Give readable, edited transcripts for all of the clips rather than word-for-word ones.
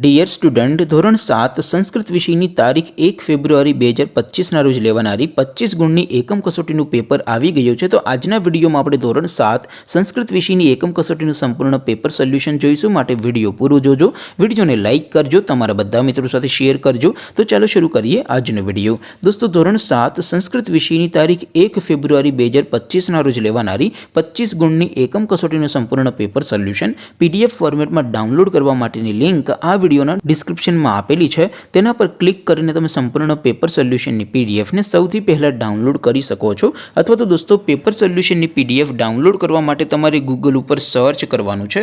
Dear student, ધોરણ 7 સંસ્કૃત વિષયની તારીખ 1 ફેબ્રુઆરી 2025ના રોજ લેવાનારી 25 ગુણની એકમ કસોટીનું પેપર આવી ગયું છે. તો આજના વિડીયોમાં આપણે ધોરણ 7 સંસ્કૃત વિષયની એકમ કસોટીનું સંપૂર્ણ પેપર સોલ્યુશન જોઈશું. માટે વિડીયો પૂરો જોજો, વિડીયોને લાઇક કરજો, તમારા બધા મિત્રો સાથે શેર કરજો. તો ચાલો શરૂ કરીએ આજનો વિડીયો. દોસ્તો, ધોરણ 7 સંસ્કૃત વિષયની તારીખ 1 ફેબ્રુઆરી 2025ના રોજ લેવાનારી 25 ગુણની એકમ કસોટીનું સંપૂર્ણ પેપર સોલ્યુશન PDF ફોર્મેટમાં ડાઉનલોડ કરવા માટેની લિંક આ વિડીયોના ડિસ્ક્રિપ્શનમાં આપેલી છે. તેના પર ક્લિક કરીને તમે સંપૂર્ણ પેપર સોલ્યુશનની પીડીએફને સૌથી પહેલાં ડાઉનલોડ કરી શકો છો. અથવા તો દોસ્તો, પેપર સોલ્યુશનની PDF ડાઉનલોડ કરવા માટે તમારે ગૂગલ ઉપર સર્ચ કરવાનું છે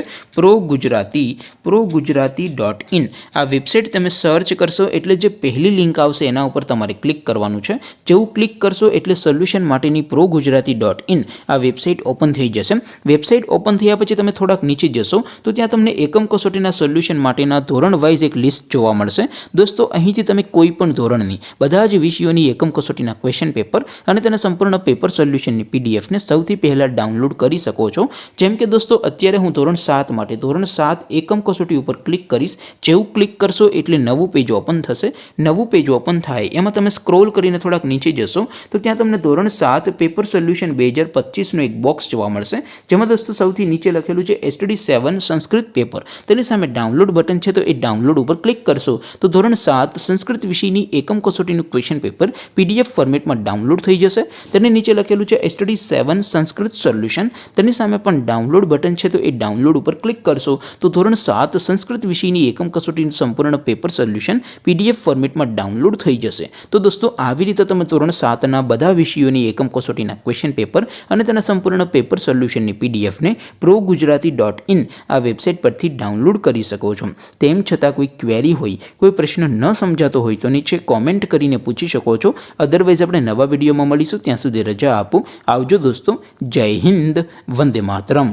progujarati.in. આ વેબસાઇટ તમે સર્ચ કરશો એટલે જે પહેલી લિંક આવશે એના ઉપર તમારે ક્લિક કરવાનું છે. જેવું ક્લિક કરશો એટલે સોલ્યુશન માટેની progujarati.in આ વેબસાઇટ ઓપન થઈ જશે. વેબસાઇટ ઓપન થયા પછી તમે થોડાક નીચે જશો તો ત્યાં તમને એકમ કસોટીના સોલ્યુશન માટેના ધોરણ વાઇઝ એક લિસ્ટ જોવા મળશે. દોસ્તો, અહીંથી તમે કોઈ પણ ધોરણની બધા જ વિષયોની એકમ કસોટીના ક્વેશ્ચન પેપર અને તેના સંપૂર્ણ પેપર સોલ્યુશનની પીડીએફને સૌથી પહેલાં ડાઉનલોડ કરી શકો છો. જેમ કે દોસ્તો, અત્યારે હું ધોરણ 7 માટે ધોરણ 7 એકમ કસોટી ઉપર ક્લિક કરીશ. જેવું ક્લિક કરશો એટલે નવું પેજ ઓપન થશે. નવું પેજ ઓપન થાય એમાં તમે સ્ક્રોલ કરીને થોડાક નીચે જશો તો ત્યાં તમને ધોરણ 7 પેપર સોલ્યુશન 2025નું એક બોક્સ જોવા મળશે. જેમાં દોસ્તો સૌથી નીચે લખેલું છે STD7 સંસ્કૃત પેપર. તેની સામે ડાઉનલોડ બટન છે, તો એ ડાઉનલોડ ઉપર ક્લિક કરશો તો ધોરણ 7 સંસ્કૃત વિષયની એકમ કસોટીનું ક્વેશ્ચન પેપર PDF ફોર્મેટમાં ડાઉનલોડ થઈ જશે. તેની નીચે લખેલું છે STD7 સંસ્કૃત સોલ્યુશન. તેની સામે પણ ડાઉનલોડ બટન છે, તો એ ડાઉનલોડ ઉપર ક્લિક કરશો તો ધોરણ 7 સંસ્કૃત વિષયની એકમ કસોટીનું સંપૂર્ણ પેપર સોલ્યુશન PDF ફોર્મેટમાં ડાઉનલોડ થઈ જશે. તો દોસ્તો, આવી રીતે તમે ધોરણ 7ના બધા વિષયોની એકમ કસોટીના ક્વેશ્ચન પેપર અને તેના સંપૂર્ણ પેપર સોલ્યુશનની પીડીએફને progujarati.in આ વેબસાઇટ પરથી ડાઉનલોડ કરી શકો છો. તેમ છતાં કોઈ ક્વેરી હોય, કોઈ પ્રશ્ન ન સમજાતો હોય તો નીચે કોમેન્ટ કરીને પૂછી શકો છો. અદરવાઇઝ આપણે નવા વિડીયોમાં મળીશું. ત્યાં સુધી રજા આપો. આવજો દોસ્તો. જય હિન્દ. વંદે માતરમ.